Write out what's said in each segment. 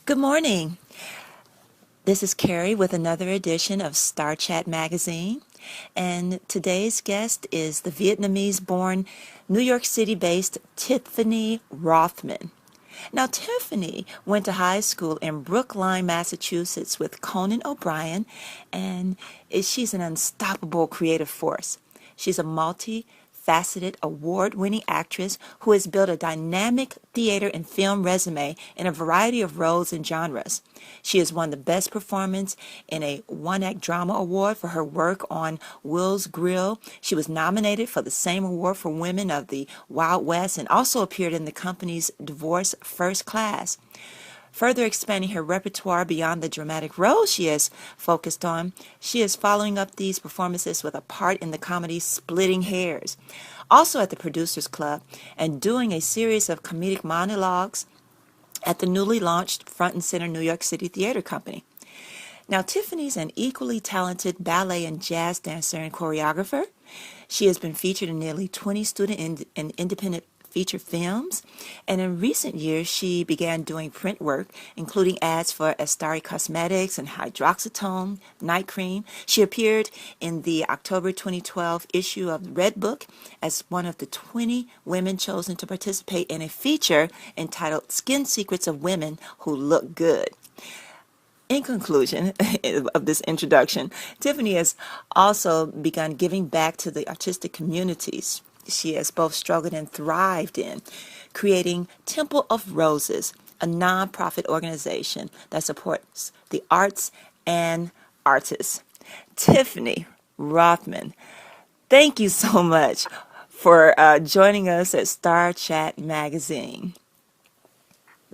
Good morning. This is Carrie with another edition of Star Chat Magazine. And today's guest is the Vietnamese born, New York City based Tiffany Rothman. Now, Tiffany went to high school in Brookline, Massachusetts with Conan O'Brien, and she's an unstoppable creative force. She's a multi-faceted, award-winning actress who has built a dynamic theater and film resume in a variety of roles and genres. She has won the Best Performance in a One-Act Drama Award for her work on Will's Grill. She was nominated for the same award for Women of the Wild West and also appeared in the company's Divorce First Class. Further expanding her repertoire beyond the dramatic roles she has focused on, she is following up these performances with a part in the comedy Splitting Hairs, also at the Producers Club, and doing a series of comedic monologues at the newly launched Front and Center New York City Theater Company. Now, Tiffany's an equally talented ballet and jazz dancer and choreographer. She has been featured in nearly 20 student and independent feature films, and in recent years she began doing print work, including ads for Astari Cosmetics and Hydroxytone Night Cream. She appeared in the October 2012 issue of Red Book as one of the 20 women chosen to participate in a feature entitled Skin Secrets of Women Who Look Good. In conclusion of this introduction, Tiffany has also begun giving back to the artistic communities she has both struggled and thrived in, creating Temple of Roses, a nonprofit organization that supports the arts and artists. Tiffany Rothman, thank you so much for joining us at Star Chat Magazine.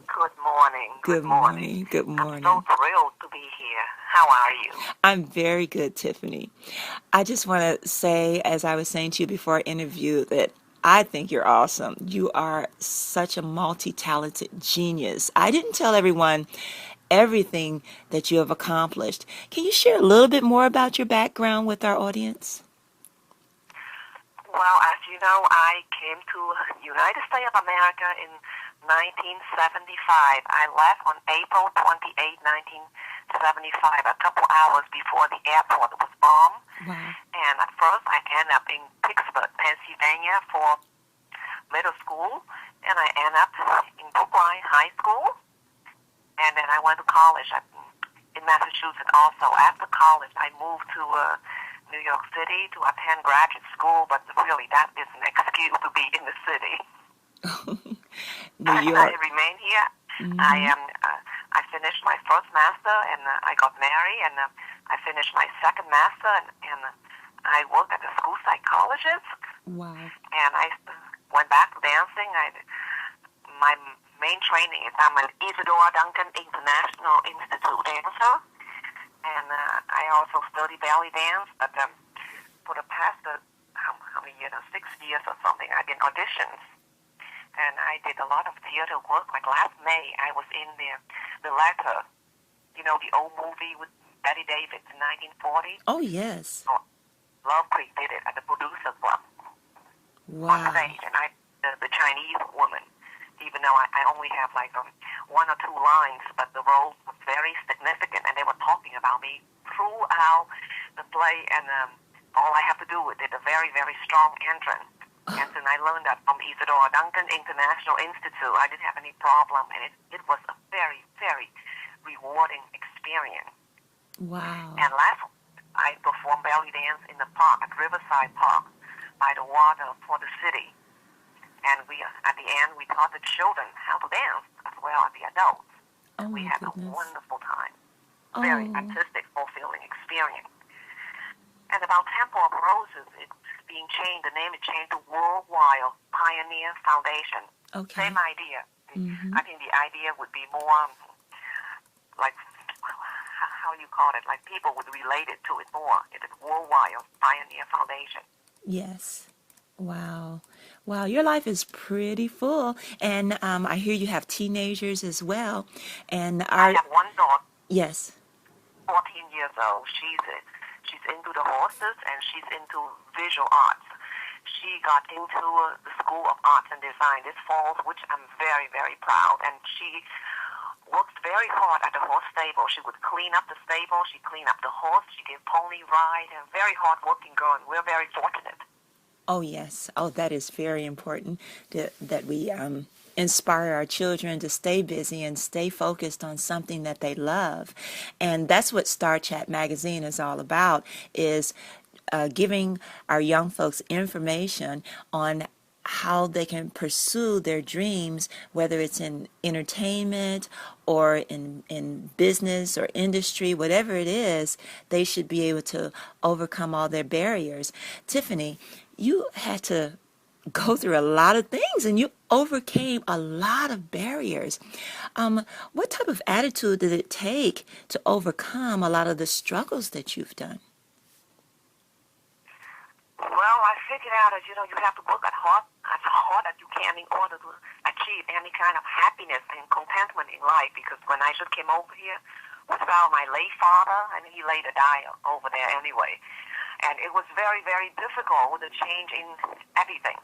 Good morning. Good morning. Good morning. I'm so thrilled to be here. How are you? I'm very good, Tiffany. I just want to say, as I was saying to you before our interview, that I think you're awesome. You are such a multi-talented genius. I didn't tell everyone everything that you have accomplished. Can you share a little bit more about your background with our audience? Well, as you know, I came to United States of America in 1975. I left on April 28, 1975, a couple hours before the airport was bombed. Wow. And at first I ended up in Pittsburgh, Pennsylvania for middle school, and I ended up in Brookline High School, and then I went to college in Massachusetts also. After college, I moved to New York City to attend graduate school, but really that is an excuse to be in the city. New York. I remain here. Mm-hmm. I finished my first master, and I got married, and I finished my second master, and I worked at a school psychologist. Wow. And I went back to dancing. My main training is I'm an Isadora Duncan International Institute dancer, and I also study belly dance. But for the past how many years? 6 years or something, I've been auditions. And I did a lot of theater work. Like last May, I was in the Letter, the old movie with Betty Davis in 1940. Oh, yes. So, Love Creek did it at the Producer Club. Wow. On stage, and the Chinese woman, even though I only have like 1 or 2 lines, but the role was very significant, and they were talking about me throughout the play, and all I have to do with it, a very, very strong entrance. And then I learned that from Isadora Duncan International Institute. I didn't have any problem, and it was a very, very rewarding experience. Wow. And last, I performed belly dance in the park, at Riverside Park, by the water for the city. And at the end, we taught the children how to dance, as well as the adults. Oh, we my had goodness. a wonderful time. Very artistic, fulfilling experience. And about Temple of Roses, it's being changed, the name is changed to Worldwide Pioneer Foundation. Okay. Same idea. Mm-hmm. I think the idea would be more like, how you call it, like people would relate it to it more. It is Worldwide Pioneer Foundation. Yes. Wow. Wow, your life is pretty full. And I hear you have teenagers as well. And I have one daughter. Yes. 14 years old. She's into the horses, and she's into visual arts. She got into the School of Arts and Design this fall, which I'm very, very proud. And worked very hard at the horse stable. She would clean up the stable. She cleaned up the horse. She gave pony ride. A very hard-working girl, and we're very fortunate. Oh, yes. Oh, that is very important that we inspire our children to stay busy and stay focused on something that they love. And that's what Star Chat magazine is all about, is giving our young folks information on how they can pursue their dreams, whether it's in entertainment or in business or industry, whatever it is, they should be able to overcome all their barriers. Tiffany, you had to go through a lot of things and you overcame a lot of barriers. What type of attitude did it take to overcome a lot of the struggles that you've done? Well, I figured out that, you have to work as hard as you can in order to achieve any kind of happiness and contentment in life. Because when I just came over here, without my late father, and he later died over there anyway. And it was very, very difficult with the change in everything.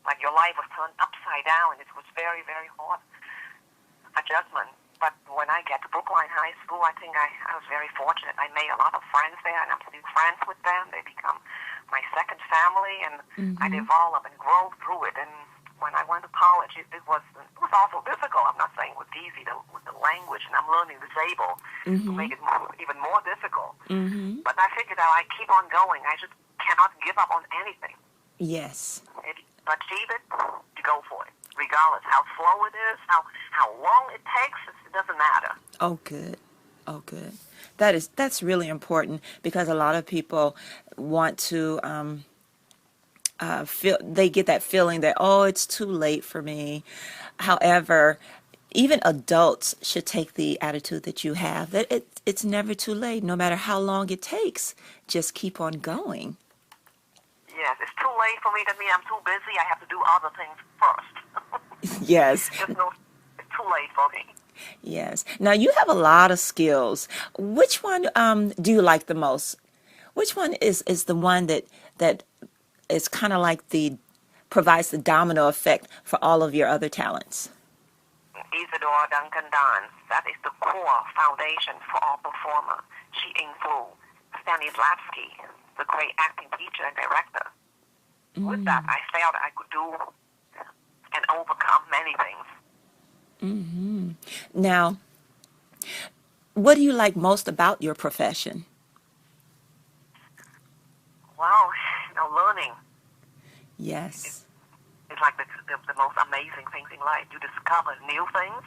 Like your life was turned upside down, and it was very, very hard adjustment. But when I get to Brookline High School, I think I was very fortunate. I made a lot of friends there, and I'm still friends with them. They become my second family, and I developed and grew through it. And when I went to college, it was also difficult. I'm not saying it was easy with the language, and I'm learning disabled to make it even more difficult. But I figured out I keep on going. I just cannot give up on anything. Yes. If you achieve it, you go for it. Regardless how slow it is, how long it takes, it doesn't matter. Oh, good. Oh, good. That's really important, because a lot of people want to they get that feeling that, oh, it's too late for me. However, even adults should take the attitude that you have, that it's never too late, no matter how long it takes. Just keep on going. Yes, it's too late for me. That means I'm too busy. I have to do other things first. Yes. It's too late for me. Yes. Now, you have a lot of skills. Which one do you like the most? Which one is the one that is kind of like provides the domino effect for all of your other talents? Isadora Duncan dance. That is the core foundation for all performer. She influenced Stanislavski, the great acting teacher and director. With that, I felt I could do and overcome many things. Now, what do you like most about your profession? Well, learning. Yes. It's like the most amazing things in life. You discover new things.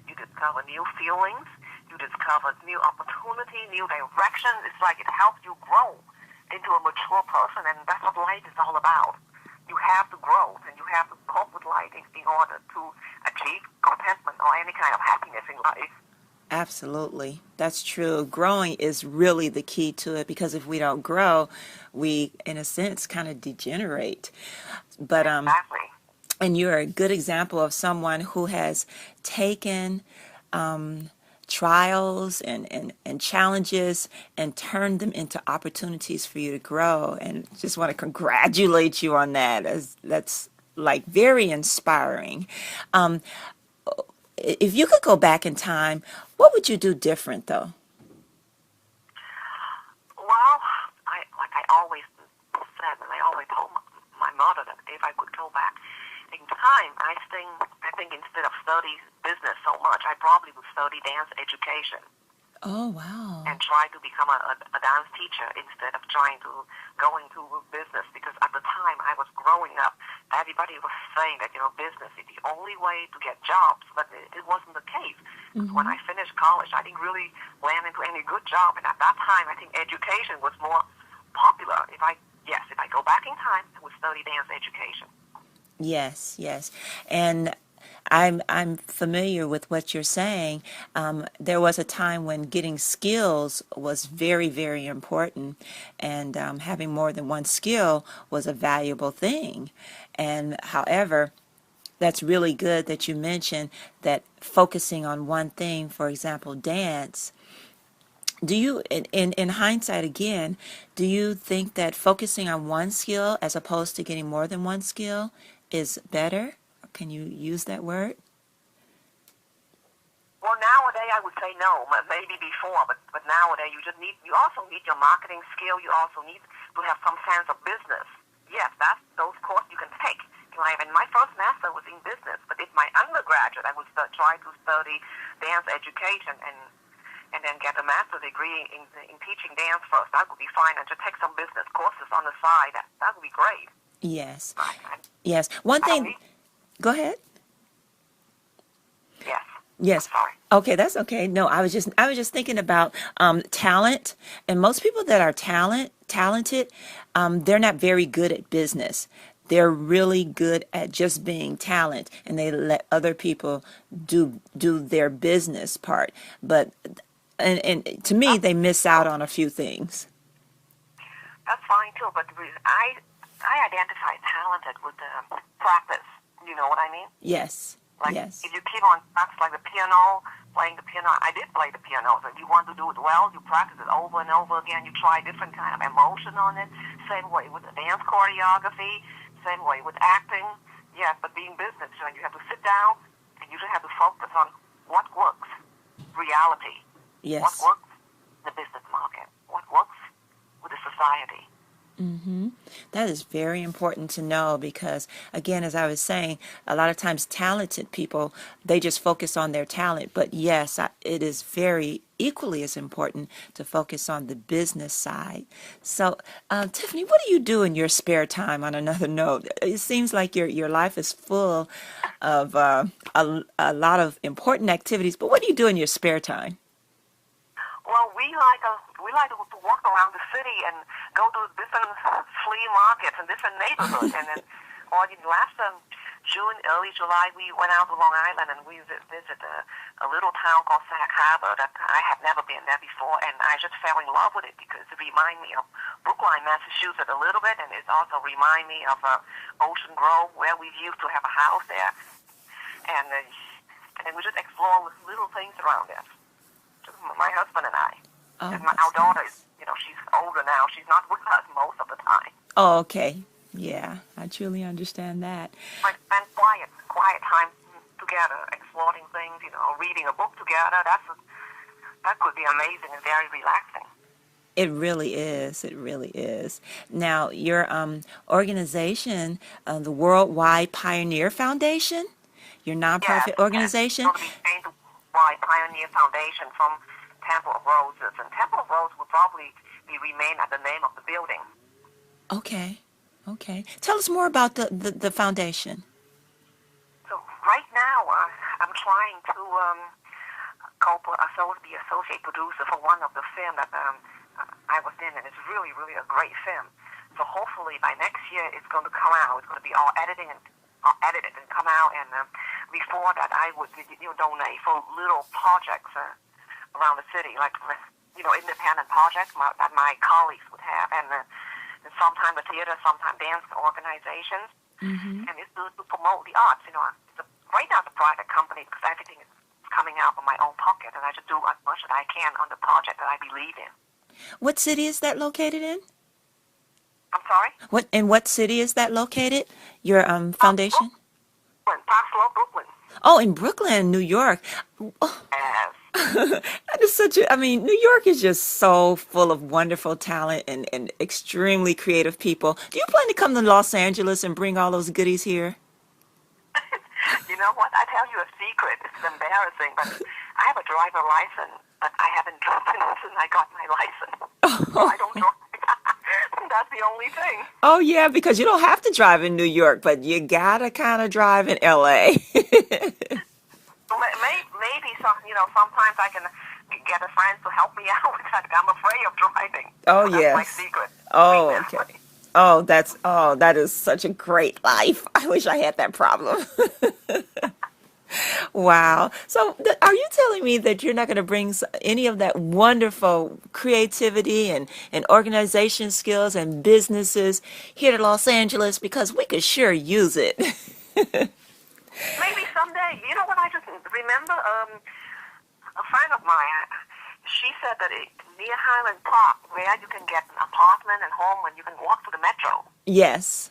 You discover new feelings. You discover new opportunity, new direction. It's like it helps you grow into a mature person, and that's what life is all about. You have to grow, and you have to cope with life in order to achieve contentment or any kind of happiness in life. Absolutely. That's true. Growing is really the key to it, because if we don't grow, we, in a sense, kind of degenerate. But Exactly. and you're a good example of someone who has taken trials and challenges and turned them into opportunities for you to grow. And just want to congratulate you on that. That's like very inspiring. If you could go back in time, what would you do different, though? Well, I always said, and I always told my mother that if I could go back in time, I think instead of study business so much, I probably would study dance education. Oh, wow. And try to become a dance teacher instead of trying to go into business, because at the time I was growing up, everybody was saying that, business is the only way to get jobs, but it wasn't the case. When I finished college, I didn't really land into any good job, and at that time I think education was more popular. If I go back in time, I would study dance education. Yes, yes. And I'm familiar with what you're saying. There was a time when getting skills was very, very important, and having more than one skill was a valuable thing. And however, that's really good that you mentioned that focusing on one thing, for example, dance. Do you, in hindsight again, do you think that focusing on one skill as opposed to getting more than one skill is better? Can you use that word? Well, I would say no, maybe before, but nowadays you also need your marketing skill. You also need to have some sense of business. Yes, those courses you can take. And my first master was in business, but in my undergraduate, I would try to study dance education and then get a master's degree in teaching dance first. That would be fine, and to take some business courses on the side. That would be great. Yes. Yes. One thing. Go ahead. Yes. Yes. I'm sorry. Okay, that's okay. No, I was just thinking about talent, and most people that are talented, they're not very good at business. They're really good at just being talent, and they let other people do their business part. But and to me, they miss out on a few things. That's fine too, but I identify talented with practice. You know what I mean? Yes. Like Yes. if you keep on practice, like the piano, playing the piano. I did play the piano. So if you want to do it well, you practice it over and over again. You try different kind of emotion on it. Same way with the dance choreography. Same way with acting. Yes, but being business, you have to sit down and you just have to focus on what works. Reality. What Yes. works in the business market. What works with the society. Mm-hmm. That is very important to know because, again, as I was saying, a lot of times talented people, they just focus on their talent. But yes, it is very equally as important to focus on the business side. So, Tiffany, what do you do in your spare time on another note? It seems like your life is full of a lot of important activities, but what do you do in your spare time? Well, we like to walk around the city and go to different flea markets and different neighborhoods. And then, or in last June, early July, we went out to Long Island and we visited a little town called Sag Harbor that I had never been there before, and I just fell in love with it because it reminded me of Brookline, Massachusetts a little bit, and it also reminded me of Ocean Grove where we used to have a house there, and then we just explore little things around there. My husband and I. Oh, And that's our daughter nice. is, she's older now. She's not with us most of the time. Oh, okay. Yeah, I truly understand that. But spend quiet time together, exploring things, reading a book together. That could be amazing and very relaxing. It really is. It really is. Now, your organization, the Worldwide Pioneer Foundation, your Yes, nonprofit yes. It's organization. going to be changed to by Pioneer Foundation from Temple of Roses. And Temple of Roses will probably remain at the name of the building. Okay. Okay. Tell us more about the foundation. So right now, I'm trying to be associate producer for one of the film that I was in, and it's really, really a great film. So hopefully by next year it's going to come out. It's going to be all edited and come out. And before that, I would donate for little projects around the city, like independent projects that my colleagues would have, and sometimes the theater, sometimes dance organizations, Mm-hmm. and it's to promote the arts. Right now it's a private company because everything is coming out of my own pocket, and I just do as much as I can on the project that I believe in. What city is that located in? I'm sorry? What city is that located? Your foundation? Brooklyn, Park Slope, Brooklyn. Oh, in Brooklyn, New York. Yes. That is New York is just so full of wonderful talent and extremely creative people. Do you plan to come to Los Angeles and bring all those goodies here? You know what? I tell you a secret. It's embarrassing, but I have a driver license, but I haven't driven since I got my license. So I don't drive. That's the only thing. Oh, yeah, because you don't have to drive in New York, but you gotta kind of drive in LA. Maybe sometimes I can get a friend to help me out with that. I'm afraid of driving. Oh, So that's yes. my secret. Oh, okay. That is such a great life. I wish I had that problem. Wow. So, are you telling me that you're not going to bring any of that wonderful creativity and organization skills and businesses here to Los Angeles because we could sure use it? Maybe someday. You know what? I just remember a friend of mine. She said that near Highland Park, where you can get an apartment and home, and you can walk to the metro. Yes.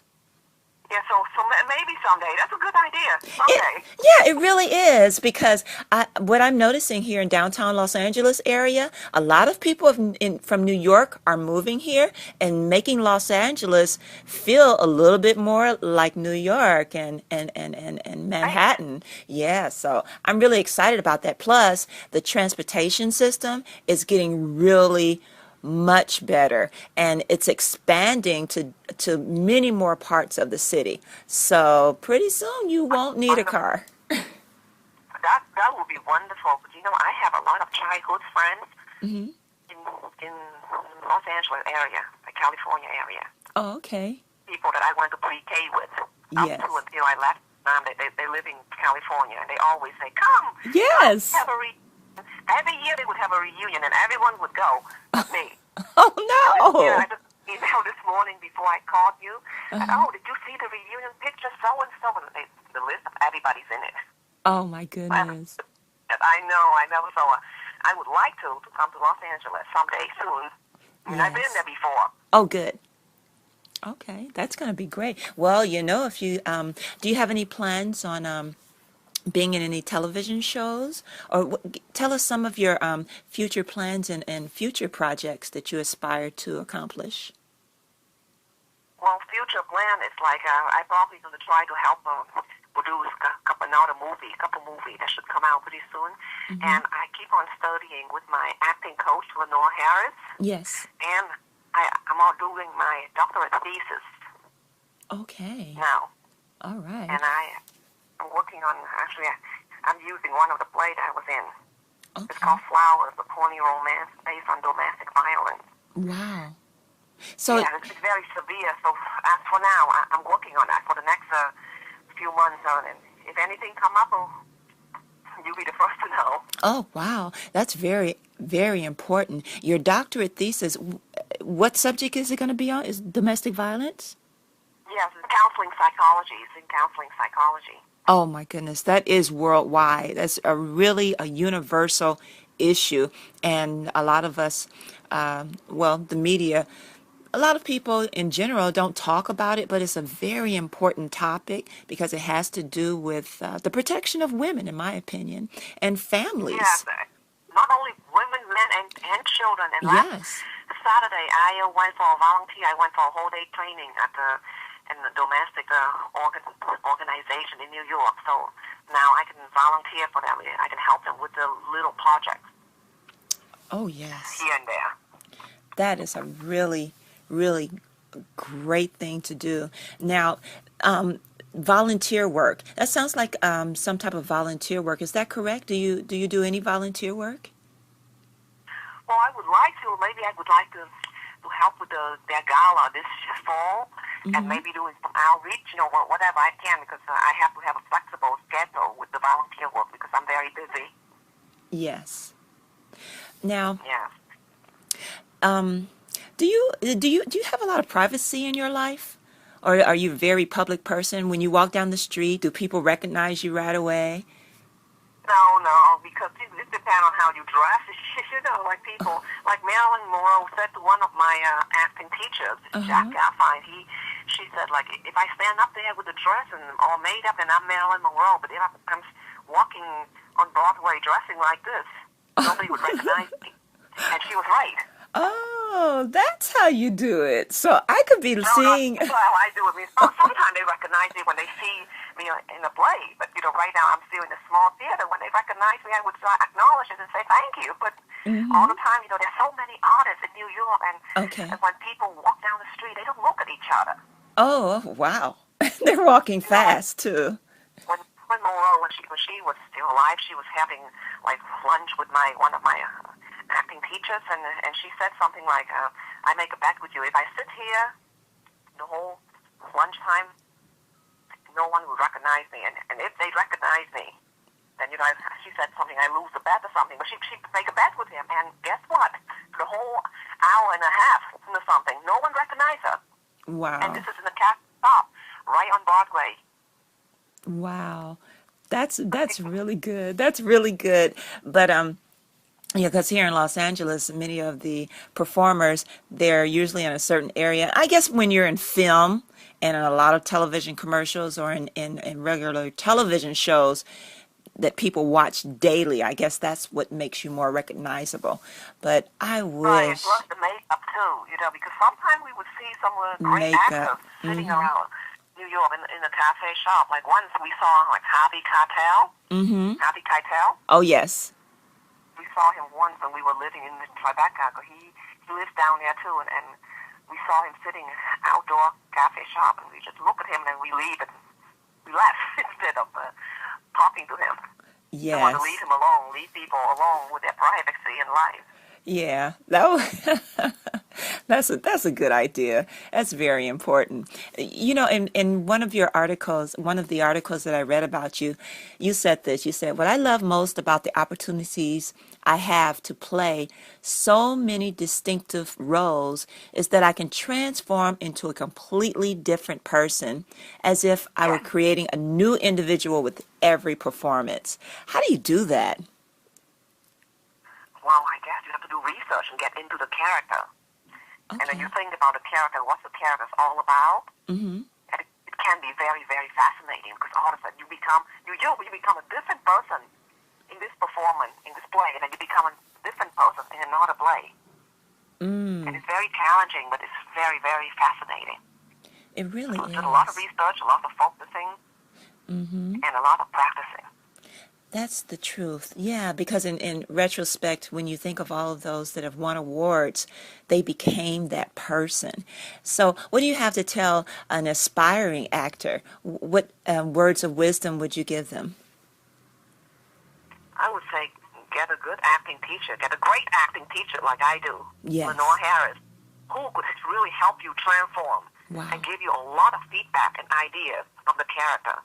Yeah, so maybe someday. That's a good idea. It, Someday. yeah, it really is because what I'm noticing here in downtown Los Angeles area, a lot of people from New York are moving here and making Los Angeles feel a little bit more like New York and Right. Manhattan. Yeah, so I'm really excited about that. Plus, the transportation system is getting really much better and it's expanding to many more parts of the city. So pretty soon you won't need a Wonderful. car. That would be wonderful. But I have a lot of childhood friends Hmm. in Los Angeles area, the California area. Oh, okay. People that I went to pre-K with, up to Yes. until I left. They live in California, and they always say, "Come, Yes. have a reunion." Every year they would have a reunion, and everyone would go, but me. And this year, Oh I just emailed this morning before I called you. no. And, Uh-huh. did you see the reunion picture? So and so, and the list of everybody's in it. Oh my And goodness. I know. So I would like to come to Los Angeles someday soon. I've been Yes. there before. Oh, good. Okay, that's going to be great. Well, if you do you have any plans on being in any television shows? Or tell us some of your future plans and future projects that you aspire to accomplish. Well, future plan is like I probably going to try to help produce couple movies that should come out pretty soon. Hmm. And I keep on studying with my acting coach, Lenore Harris, Yes. and I'm all doing my doctorate thesis Okay. now. All right. And I'm working on, actually, I'm using one of the plays I was in. It's Okay. called Flowers, a corny romance based on domestic violence. Wow. So, Yeah, it's very severe. So as for now, I'm working on that for the next few months. And if anything come up, you'll be the first to know. oh, wow. That's very, very important. Your doctorate thesis, what subject is it going to be on? Is domestic violence? Yes, it's counseling psychology. It's in counseling psychology. Oh my goodness, that is worldwide. That's a universal issue, and a lot of us, well, the media, a lot of people in general don't talk about it, but it's a very important topic because it has to do with the protection of women, in my opinion, and Yes, families. not only women, men, and children. And last Yes. Saturday, I went for a volunteer. I went for a whole day training at in the domestic organization in New York. So now I can volunteer for them. I can help them with the little projects Oh, yes. here and there. That is a really, really great thing to do. Now, volunteer work. That sounds like some type of volunteer work. Is that correct? Do you do any volunteer work? Well, I would like to. Maybe I would like to help with their gala this fall, and Hmm. maybe doing some outreach. Whatever I can, because I have to have a flexible schedule with the volunteer work because I'm very busy. Yes. Now, Yeah. do you have a lot of privacy in your life? Or are you a very public person? When you walk down the street, do people recognize you right away? No, because it depends on how you dress. Like people, like Marilyn Monroe said to one of my acting teachers, Jack Uh-huh. Gaffine, she said, like, if I stand up there with a dress and all made up and I'm Marilyn Monroe, but if I'm walking on Broadway dressing like this, nobody would recognize me. And she was right. Oh, that's how you do it. So I could be No, seeing. that's how I do it. I mean, sometimes they recognize me when they see me in a play, but right now I'm still in a small theater. When they recognize me, I would acknowledge it and say thank you. But all Hmm. the time, there's so many artists in New York, Okay. and when people walk down the street, they don't look at each other. Oh, wow. They're walking You know, fast too. when Monroe, when she was still alive, she was having like lunch with one of my acting teachers, and she said something like, "I make a bet with you. If I sit here the whole lunchtime, no one will recognize me, and if they recognize me, then she said something. I lose the bet or something. But she make a bet with him, and guess what? The whole hour and a half or something, no one recognized her, and Wow. this is in the cat stop right on Broadway. Wow. That's really good. That's really good. But Yeah, because here in Los Angeles, many of the performers, they're usually in a certain area. I guess when you're in film and in a lot of television commercials or in regular television shows that people watch daily, I guess that's what makes you more recognizable. But I Right, and plus wish the makeup too, because sometimes we would see some great makeup. actors sitting around New York in a cafe shop. Like once we saw like Mm-hmm. Harvey Keitel. Oh, yes. We saw him once when we were living in Tribeca. He lives down there too, and we saw him sitting in an outdoor cafe shop, and we just look at him and we leave and we left instead of talking to him. We want to leave Yes. him alone, leave people alone with their privacy in life. Yeah, that's a good idea. That's very important. You know, in one of your articles, one of the articles that I read about you, you said this. You said, "What I love most about the opportunities I have to play so many distinctive roles is that I can transform into a completely different person, as if I were Yes. creating a new individual with every performance." How do you do that? Well, I guess you have to do research and get into the character. And then you Okay. think about the character, what the character's all about. Mm-hmm. And it can be very, very fascinating because all of a sudden you become a different person in this performance, in this play, and then you become a different person in another play. And Mm, it's very challenging, but it's very, very fascinating. it really So it's just a lot of is. research, a lot of focusing, Mm-hmm. and a lot of practicing. That's the truth. Yeah, because in retrospect, when you think of all of those that have won awards, they became that person. So, what do you have to tell an aspiring actor? What words of wisdom would you give them? I would say get a good acting teacher, get a great acting teacher like I do, Lenore Yes. Harris, who could really help you transform and Wow. give you a lot of feedback and ideas of the character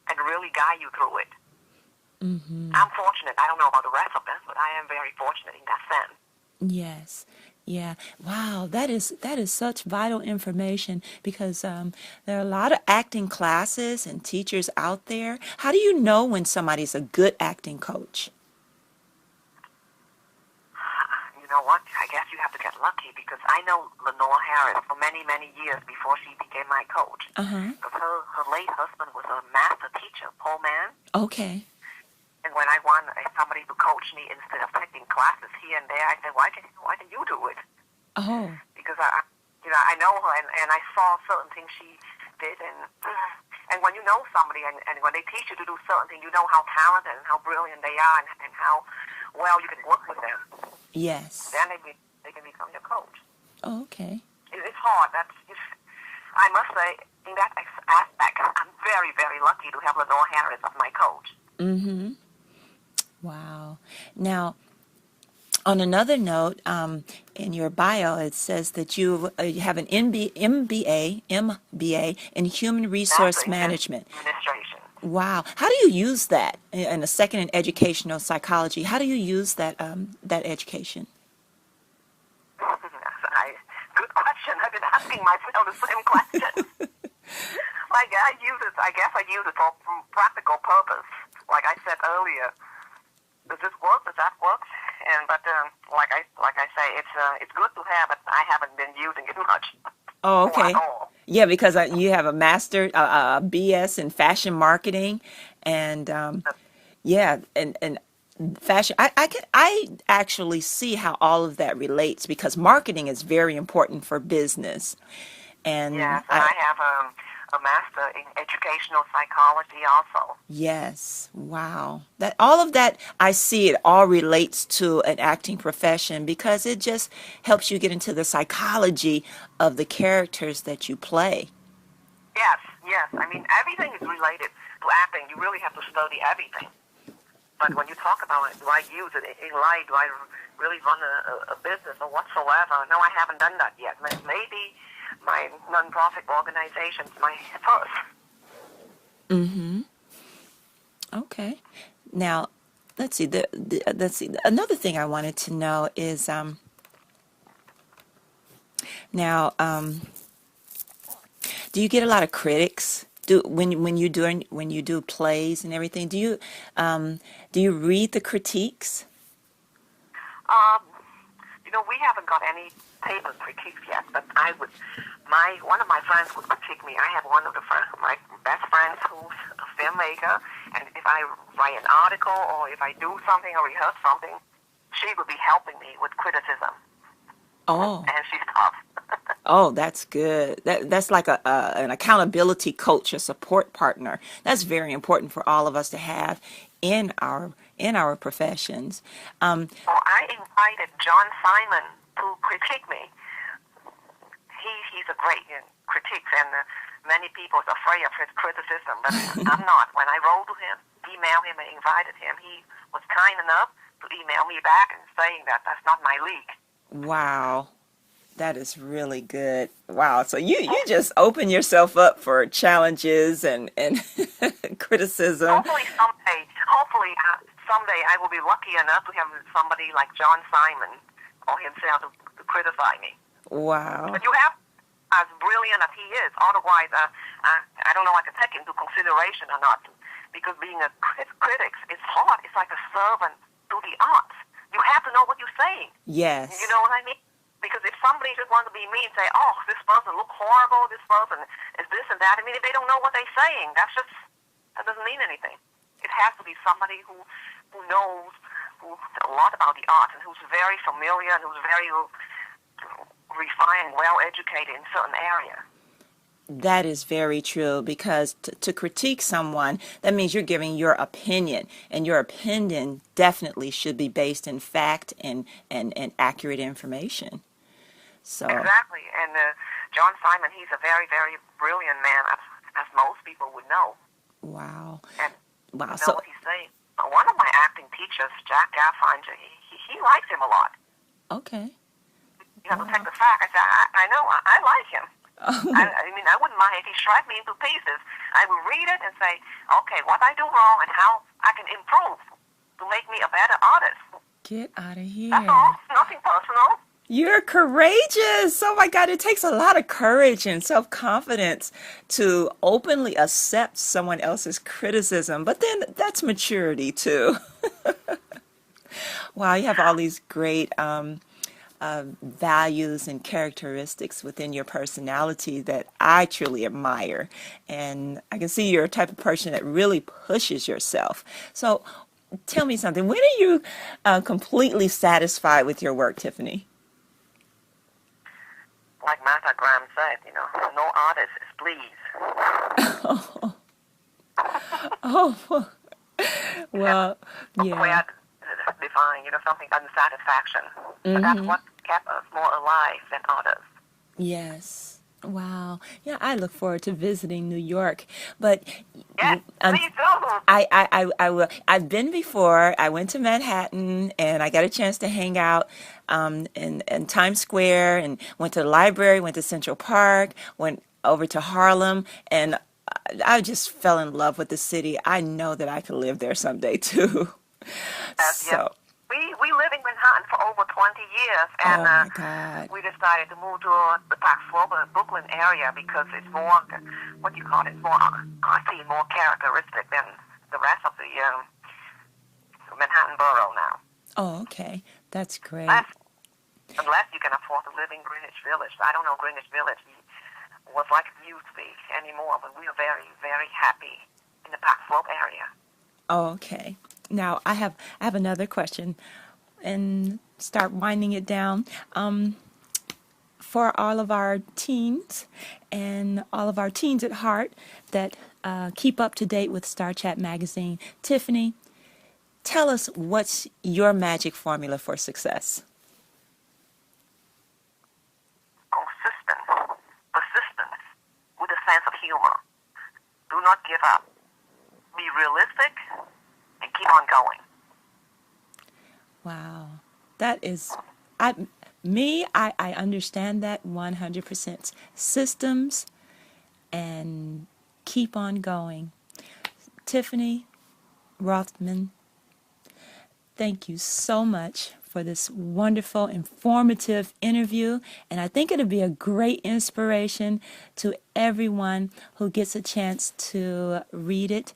and really guide you through it. Mm-hmm. I'm fortunate. I don't know about the rest of us, but I am very fortunate in that sense. Yes. Yeah. Wow. That is such vital information because there are a lot of acting classes and teachers out there. How do you know when somebody's a good acting coach? You know what? I guess you have to get lucky because I know Lenore Harris for many, many years before she became my coach. Uh-huh. Because her late husband was a master teacher, Paul Mann. Okay. And when I want somebody to coach me instead of taking classes here and there, I said, why can you do it? Oh. Because I know her and I saw certain things she did, and when you know somebody and when they teach you to do certain things, you know how talented and how brilliant they are and how well you can work with them. Yes. Then they can become your coach. Oh, okay. It's hard. I must say, in that aspect, I'm very, very lucky to have Lenore Harris as my coach. Mm-hmm. Wow. Now, on another note, in your bio, it says that you have an MBA in Human Master Resource in Management. administration. Wow. How do you use that? And a second in educational psychology. How do you use that education? Good question. I've been asking myself the same question. Like I guess I use it for practical purpose. Like I said earlier, does this work? Does that work? But like I say, it's good to have, but I haven't been using it much Oh, or at okay. all. Yeah, because you have a master, BS in fashion marketing, and yeah, and fashion. I actually see how all of that relates because marketing is very important for business, and Yes, and I have a master in educational psychology also. yes, wow. That all of that I see it all relates to an acting profession because it just helps you get into the psychology of the characters that you play. Yes, yes. I mean, everything is related to acting. You really have to study everything. But when you talk about it, do I use it in life? Do I really run a business or whatsoever? No, I haven't done that yet. Maybe my nonprofit organization's my first. Mm-hmm. Okay. Now, let's see. Let's see. Another thing I wanted to know is now, do you get a lot of critics? When you do plays and everything? Do you read the critiques? Um, we haven't got any table critiques yet, but one of my friends would critique me. I have one of my best friends who's a filmmaker, and if I write an article or if I do something or rehearse something, she would be helping me with criticism, Oh, and she's tough. oh, that's good. That's like an accountability coach, a support partner. That's very important for all of us to have in our professions. So I invited John Simon to critique me. He's a great critiques, and many people are afraid of his criticism, but I'm not. When I wrote to him, emailed him, and invited him, he was kind enough to email me back and saying that that's not my league. Wow. That is really good. Wow. So you just open yourself up for challenges and criticism. Hopefully someday I will be lucky enough to have somebody like John Simon or himself to criticize me. Wow. But you have, as brilliant as he is, otherwise I don't know if I can take into consideration or not. Because being a critic is hard. It's like a servant to the arts. You have to know what you're saying. Yes. You know what I mean? Because if somebody just wants to be mean and say, oh, this person looks horrible, this person is this and that, I mean, if they don't know what they're saying, that doesn't mean anything. It has to be somebody who knows a lot about the arts and who's very familiar and who's very refined, well-educated in certain areas. That is very true because to critique someone, that means you're giving your opinion, and your opinion definitely should be based in fact and accurate information. So Exactly. And John Simon, he's a very, very brilliant man, as most people would know. wow. And Wow. know So what he's saying. One of my acting teachers, Jack Gaffinger, he likes him a lot. okay. You have to take the fact. I said, I know, I like him. Oh, I mean, I wouldn't mind if he shred me into pieces. I would read it and say, okay, what I do wrong and how I can improve to make me a better artist. get out of That's here. all. Nothing personal. You're courageous. Oh my God, it takes a lot of courage and self-confidence to openly accept someone else's criticism. But then that's maturity too. Wow, you have all these great values and characteristics within your personality that I truly admire. And I can see you're a type of person that really pushes yourself. So tell me something. When are you completely satisfied with your work, Tiffany? Like Martha Graham said, no artist is pleased. Oh, well, That's the way yeah. I define, something unsatisfaction. But that's what kept us more alive than others. Yes. Wow. Yeah, I look forward to visiting New York. But Yes, um, me too. I will. I've been before. I went to Manhattan and I got a chance to hang out in Times Square and went to the library, went to Central Park, went over to Harlem, and I just fell in love with the city. I know that I could live there someday too. Yes. So, We live in Manhattan for over 20 years, and oh my God. we decided to move to the Park Slope, Brooklyn area because it's more, what do you call it, it's more artsy, more characteristic than the rest of the Manhattan borough now. Oh, okay. That's great. Unless you can afford to live in Greenwich Village. I don't know Greenwich Village was like it used to be anymore, but we are very, very happy in the Park Slope area. Oh, okay. Now I have another question, and start winding it down. For all of our teens and all of our teens at heart that keep up to date with Star Chat magazine, Tiffany, tell us what's your magic formula for success. Persistence, with a sense of humor. Do not give up. Be realistic and keep on going. Wow. That is, I understand that 100%. Systems and keep on going. Tiffany Rothman, thank you so much for this wonderful, informative interview. And I think it'll be a great inspiration to everyone who gets a chance to read it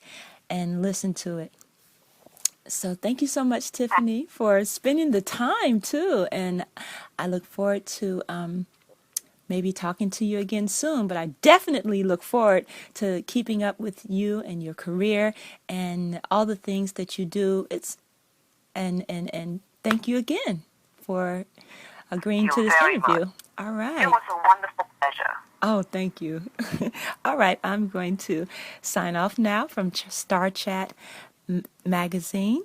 and listen to it. So thank you so much, Tiffany, for spending the time too. And I look forward to maybe talking to you again soon. But I definitely look forward to keeping up with you and your career and all the things that you do. And thank you again for agreeing You to this very much. interview. All It right. was a wonderful pleasure. Oh, thank you. All right, I'm going to sign off now from Star Chat Magazine.